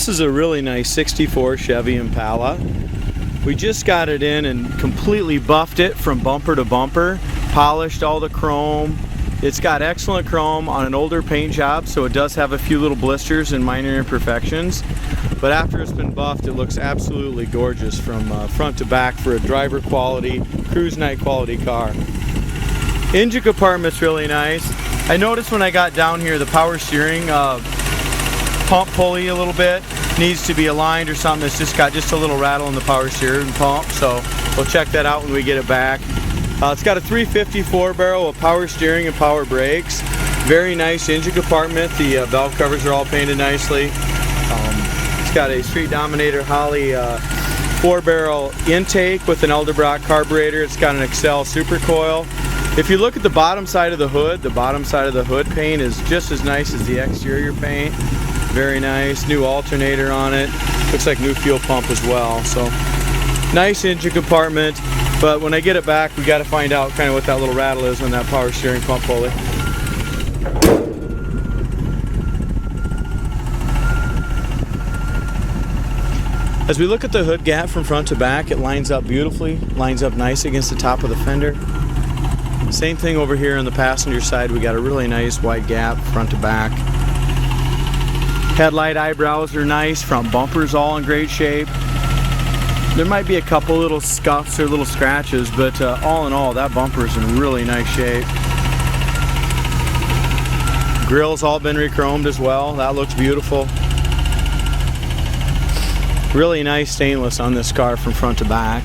This is a really nice 64 Chevy Impala. We just got it in and completely buffed it from bumper to bumper, polished all the chrome. It's got excellent chrome on an older paint job, so it does have a few little blisters and minor imperfections. But after it's been buffed, it looks absolutely gorgeous from front to back for a driver quality, cruise night quality car. Engine compartment's really nice. I noticed when I got down here the power steering pump pulley a little bit needs to be aligned or something. It's just got just a little rattle in the power steering pump, so we'll check that out when we get it back. It's got a 354 barrel with power steering and power brakes. Very nice engine compartment. The valve covers are all painted nicely. It's got a Street Dominator Holley 4-barrel intake with an Elderbrock carburetor. It's got an Excel super coil. If you look at the bottom side of the hood paint is just as nice as the exterior paint. Very nice. New alternator on it. Looks like new fuel pump as well. So nice engine compartment. But when I get it back, we got to find out kind of what that little rattle is on that power steering pump pulley. As we look at the hood gap from front to back, it lines up beautifully, lines up nice against the top of the fender. Same thing over here on the passenger side. We got a really nice wide gap front to back. Headlight eyebrows are nice, front bumper's all in great shape. There might be a couple little scuffs or little scratches, but all in all, that bumper's in really nice shape. Grill's all been re-chromed as well. That looks beautiful. Really nice stainless on this car from front to back.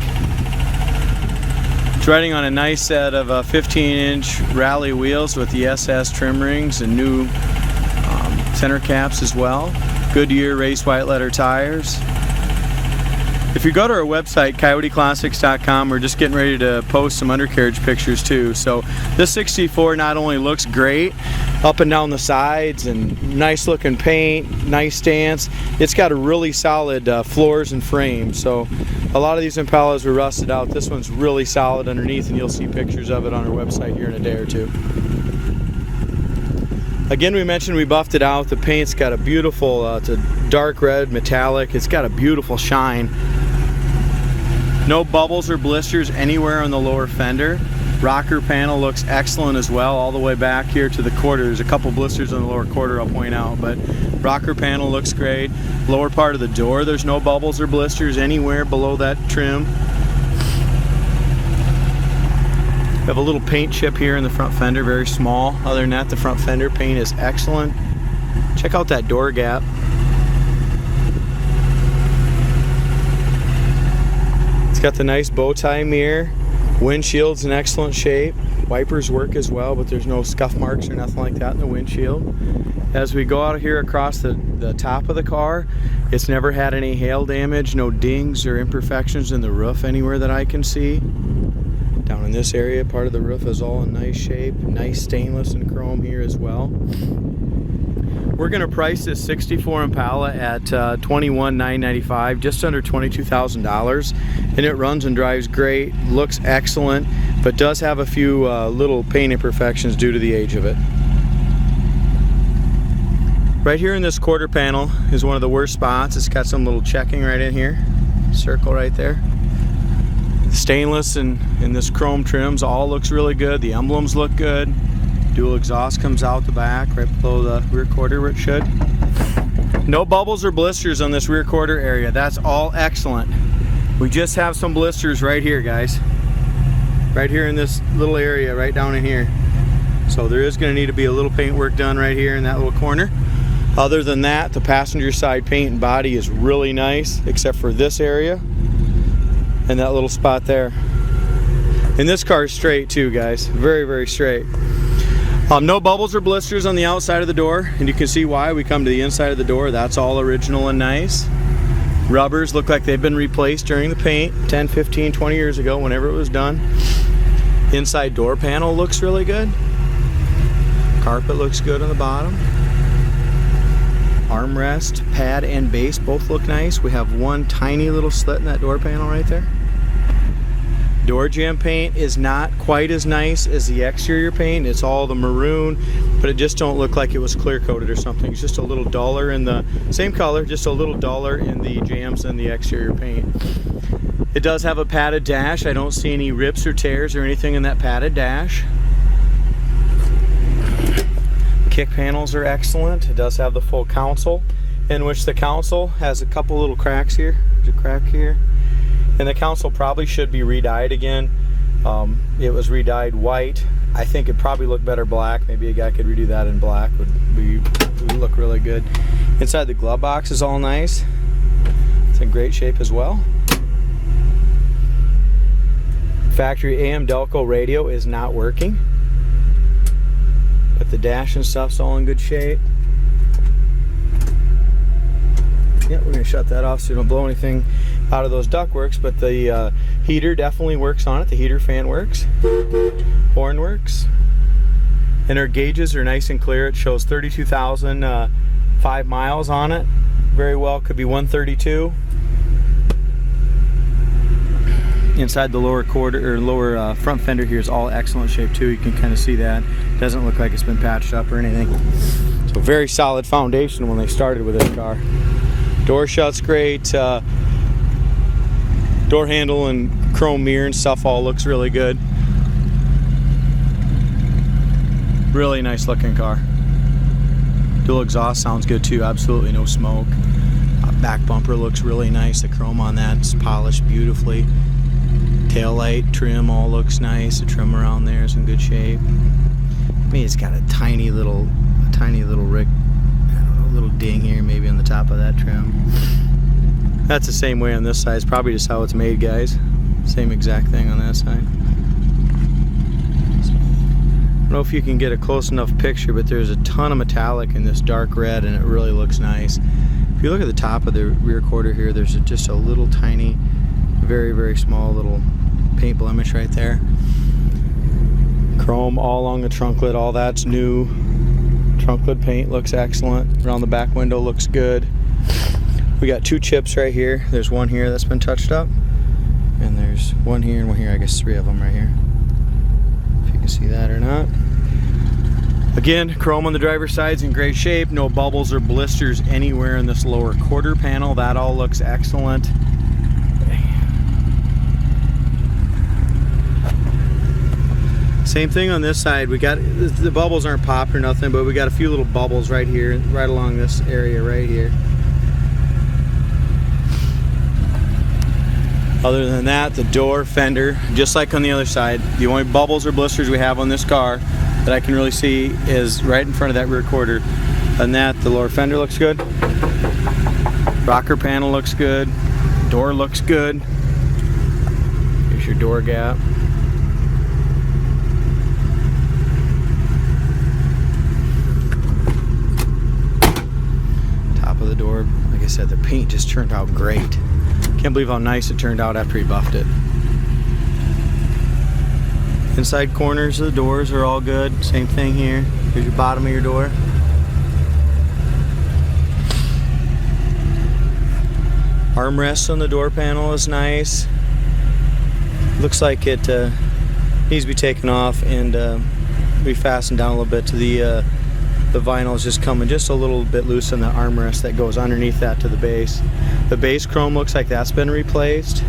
It's riding on a nice set of 15-inch rally wheels with the SS trim rings and new center caps as well. Goodyear race white letter tires. If you go to our website, coyoteclassics.com, we're just getting ready to post some undercarriage pictures too. So this 64 not only looks great up and down the sides and nice looking paint, nice stance, it's got a really solid floors and frame. So a lot of these Impalas were rusted out. This one's really solid underneath, and you'll see pictures of it on our website here in a day or two. Again, we mentioned we buffed it out. The paint's got a beautiful, it's a dark red metallic. It's got a beautiful shine. No bubbles or blisters anywhere on the lower fender. Rocker panel looks excellent as well, all the way back here to the quarter. There's a couple blisters on the lower quarter I'll point out, but rocker panel looks great. Lower part of the door, there's no bubbles or blisters anywhere below that trim. We have a little paint chip here in the front fender, very small. Other than that, the front fender paint is excellent. Check out that door gap. It's got the nice bow tie mirror. Windshield's in excellent shape. Wipers work as well, but there's no scuff marks or nothing like that in the windshield. As we go out here across the top of the car, it's never had any hail damage, no dings or imperfections in the roof anywhere that I can see. Down in this area, part of the roof is all in nice shape. Nice stainless and chrome here as well. We're going to price this 64 Impala at $21,995, just under $22,000, and it runs and drives great, looks excellent, but does have a few little paint imperfections due to the age of it. Right here in this quarter panel is one of the worst spots. It's got some little checking right in here, circle right there. Stainless and this chrome trims all looks really good. The emblems look good. Dual exhaust comes out the back right below the rear quarter where it should. No bubbles or blisters on this rear quarter area. That's all excellent. We just have some blisters right here, guys. Right here in this little area, right down in here. So there is going to need to be a little paint work done right here in that little corner. Other than that, the passenger side paint and body is really nice, except for this area and that little spot there. And this car is straight too, guys. Very, very straight. No bubbles or blisters on the outside of the door, and you can see why. We come to the inside of the door. That's all original and nice. Rubbers look like they've been replaced during the paint 10, 15, 20 years ago, whenever it was done. Inside door panel looks really good. Carpet looks good on the bottom. Armrest, pad, and base both look nice. We have one tiny little slit in that door panel right there. Door jamb paint is not quite as nice as the exterior paint. It's all the maroon, but it just don't look like it was clear coated or something. It's just a little duller in the same color, just a little duller in the jambs than the exterior paint. It does have a padded dash. I don't see any rips or tears or anything in that padded dash. Kick panels are excellent. It does have the full console, in which the console has a couple little cracks here. There's a crack here. And the console probably should be re-dyed again. It was re-dyed white. I think it probably looked better black. Maybe a guy could redo that in black. Would look really good. Inside the glove box is all nice. It's in great shape as well. Factory AM Delco radio is not working, but the dash and stuff's all in good shape. Yeah, we're going to shut that off so we don't blow anything out of those ductworks, but the heater definitely works on it. The heater fan works. Horn works. And our gauges are nice and clear. It shows 32,005 miles on it. Very well could be 132. Inside the lower quarter or lower front fender here is all excellent shape too. You can kind of see that. Doesn't look like it's been patched up or anything. So very solid foundation when they started with this car. Door shut's great. Door handle and chrome mirror and stuff all looks really good. Really nice looking car. Dual exhaust sounds good too. Absolutely no smoke. Back bumper looks really nice. The chrome on that's polished beautifully. Tail light trim all looks nice. The trim around there is in good shape. I mean, it's got a tiny little little ding here maybe on the top of that trim. That's the same way on this side. It's probably just how it's made, guys. Same exact thing on that side. So, I don't know if you can get a close enough picture, but there's a ton of metallic in this dark red and it really looks nice. If you look at the top of the rear quarter here, there's just a little tiny, very small little paint blemish right there. Chrome all along the trunk lid, all that's new. Trunk lid paint looks excellent. Around the back window looks good. We got two chips right here. There's one here that's been touched up, and there's one here and one here. I guess three of them right here. If you can see that or not. Again, chrome on the driver's side's in great shape. No bubbles or blisters anywhere in this lower quarter panel. That all looks excellent. Same thing on this side. We got the bubbles aren't popped or nothing, but we got a few little bubbles right here, right along this area right here. Other than that, the door, fender, just like on the other side, the only bubbles or blisters we have on this car that I can really see is right in front of that rear quarter. And that, the lower fender looks good. Rocker panel looks good. Door looks good. Here's your door gap. The door, like I said, the paint just turned out great. Can't believe how nice it turned out after he buffed it. Inside corners of the doors are all good. Same thing here. Here's your bottom of your door. Armrest on the door panel is nice. Looks like it needs to be taken off and be fastened down a little bit to the vinyl is just coming just a little bit loose on the armrest that goes underneath that to the base. The base chrome looks like that's been replaced.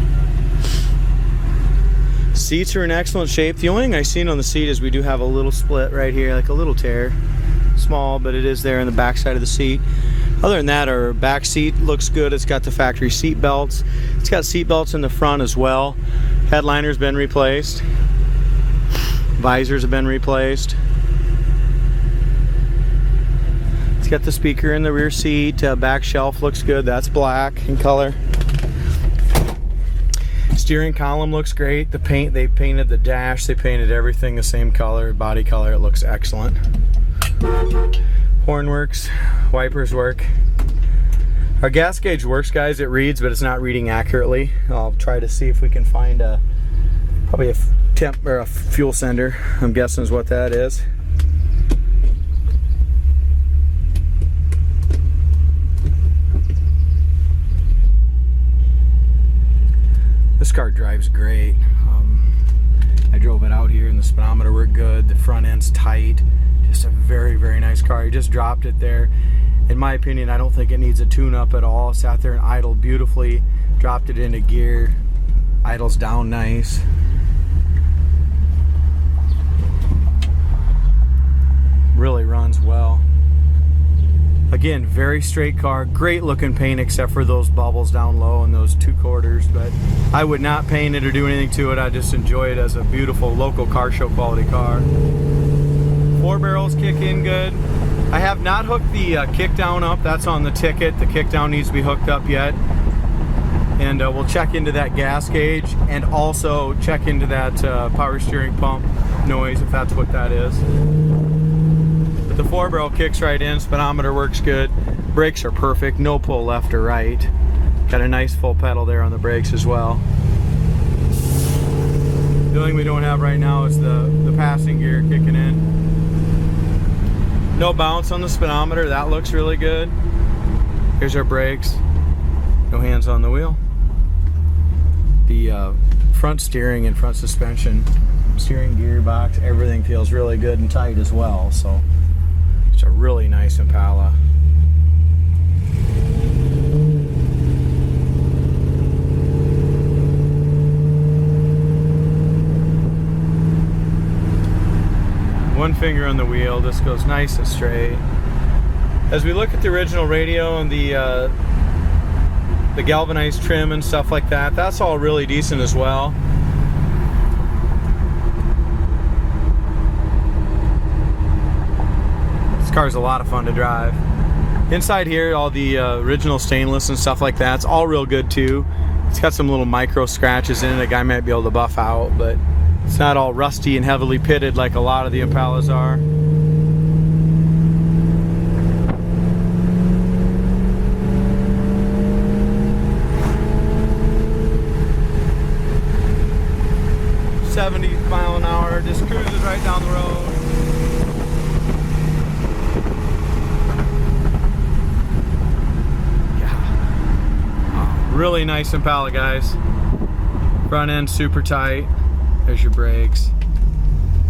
Seats are in excellent shape. The only thing I've seen on the seat is we do have a little split right here, like a little tear. Small, but it is there in the back side of the seat. Other than that, our back seat looks good. It's got the factory seat belts. It's got seat belts in the front as well. Headliner's been replaced. Visors have been replaced. It's got the speaker in the rear seat. Back shelf looks good. That's black in color. Steering column looks great. The paint, they painted the dash. They painted everything the same color, body color. It looks excellent. Horn works. Wipers work. Our gas gauge works, guys. It reads, but it's not reading accurately. I'll try to see if we can find probably a temp or a fuel sender. I'm guessing is what that is. This car drives great. I drove it out here and the speedometer worked good. The front end's tight. Just a very, very nice car. He just dropped it there. In my opinion, I don't think it needs a tune-up at all. Sat there and idled beautifully. Dropped it into gear. Idles down nice. Really runs well. Again, very straight car, great looking paint except for those bubbles down low and those 2 quarters, but I would not paint it or do anything to it. I just enjoy it as a beautiful local car show quality car. 4 barrels kick in good. I have not hooked the kick down up. That's on the ticket. The kick down needs to be hooked up yet. And we'll check into that gas gauge and also check into that power steering pump noise if that's what that is. The 4 barrel kicks right in, speedometer works good, brakes are perfect, no pull left or right. Got a nice full pedal there on the brakes as well. The only thing we don't have right now is the passing gear kicking in. No bounce on the speedometer, that looks really good. Here's our brakes, no hands on the wheel. The front steering and front suspension, steering gearbox, everything feels really good and tight as well. So it's a really nice Impala. One finger on the wheel, this goes nice and straight. As we look at the original radio and the galvanized trim and stuff like that, that's all really decent as well. Car's a lot of fun to drive. Inside here, all the original stainless and stuff like that, it's all real good too. It's got some little micro scratches in it a guy might be able to buff out, but it's not all rusty and heavily pitted like a lot of the Impalas are. mph, just cruises right down the road. Really nice Impala, guys. Front end super tight. There's your brakes.